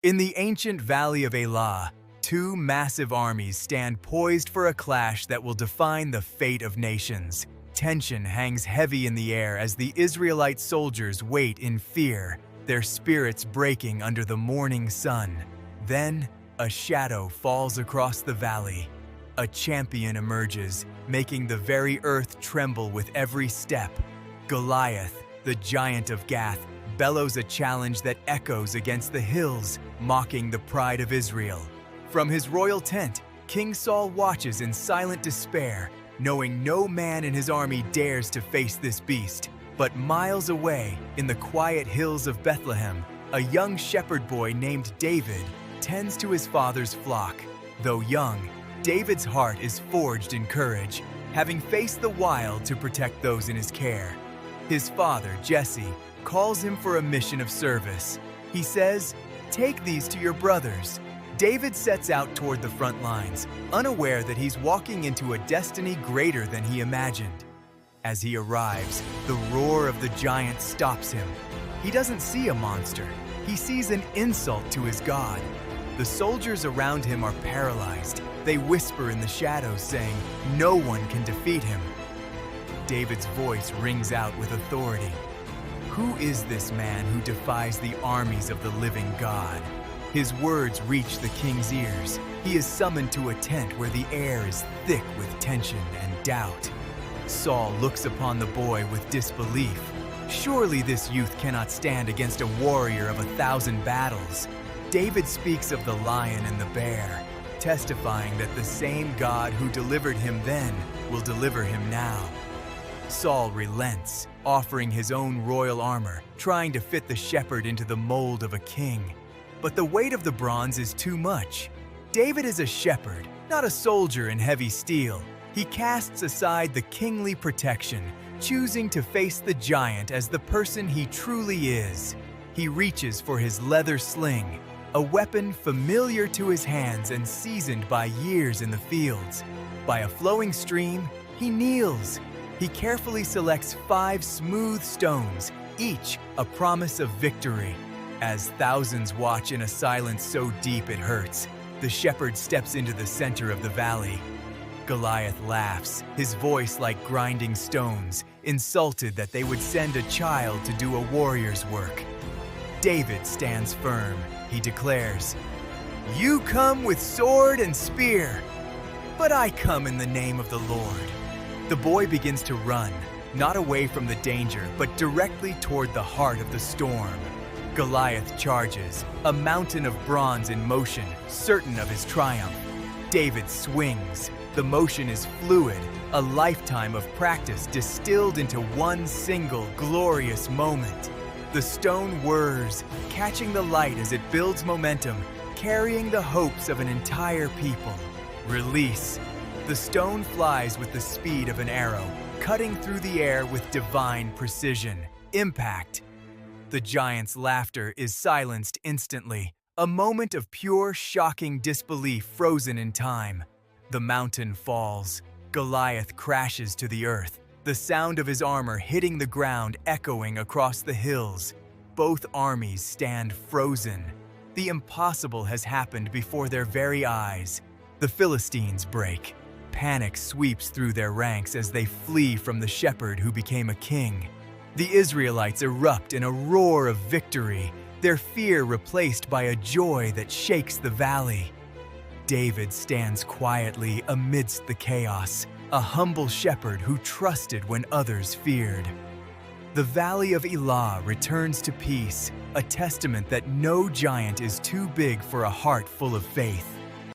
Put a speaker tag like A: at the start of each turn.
A: In the ancient valley of Elah, two massive armies stand poised for a clash that will define the fate of nations. Tension hangs heavy in the air as the Israelite soldiers wait in fear, their spirits breaking under the morning sun. Then, a shadow falls across the valley. A champion emerges, making the very earth tremble with every step. Goliath, the giant of Gath, bellows a challenge that echoes against the hills, mocking the pride of Israel. From his royal tent, King Saul watches in silent despair, knowing no man in his army dares to face this beast. But miles away, in the quiet hills of Bethlehem, a young shepherd boy named David tends to his father's flock. Though young, David's heart is forged in courage, having faced the wild to protect those in his care. His father, Jesse, calls him for a mission of service. He says, "Take these to your brothers." David sets out toward the front lines, unaware that he's walking into a destiny greater than he imagined. As he arrives, the roar of the giant stops him. He doesn't see a monster. He sees an insult to his God. The soldiers around him are paralyzed. They whisper in the shadows, saying, "No one can defeat him." David's voice rings out with authority. Who is this man who defies the armies of the living God? His words reach the king's ears. He is summoned to a tent where the air is thick with tension and doubt. Saul looks upon the boy with disbelief. Surely this youth cannot stand against a warrior of 1,000 battles. David speaks of the lion and the bear, testifying that the same God who delivered him then will deliver him now. Saul relents, offering his own royal armor, trying to fit the shepherd into the mold of a king. But the weight of the bronze is too much. David is a shepherd, not a soldier in heavy steel. He casts aside the kingly protection, choosing to face the giant as the person he truly is. He reaches for his leather sling, a weapon familiar to his hands and seasoned by years in the fields. By a flowing stream, he kneels. He carefully selects 5 smooth stones, each a promise of victory. As thousands watch in a silence so deep it hurts, the shepherd steps into the center of the valley. Goliath laughs, his voice like grinding stones, insulted that they would send a child to do a warrior's work. David stands firm. He declares, "You come with sword and spear, but I come in the name of the Lord." The boy begins to run, not away from the danger, but directly toward the heart of the storm. Goliath charges, a mountain of bronze in motion, certain of his triumph. David swings. The motion is fluid, a lifetime of practice distilled into one single glorious moment. The stone whirs, catching the light as it builds momentum, carrying the hopes of an entire people. Release. The stone flies with the speed of an arrow, cutting through the air with divine precision. Impact. The giant's laughter is silenced instantly, a moment of pure, shocking disbelief frozen in time. The mountain falls. Goliath crashes to the earth, the sound of his armor hitting the ground echoing across the hills. Both armies stand frozen. The impossible has happened before their very eyes. The Philistines break. Panic sweeps through their ranks as they flee from the shepherd who became a king. The Israelites erupt in a roar of victory, their fear replaced by a joy that shakes the valley. David stands quietly amidst the chaos, a humble shepherd who trusted when others feared. The valley of Elah returns to peace, a testament that no giant is too big for a heart full of faith.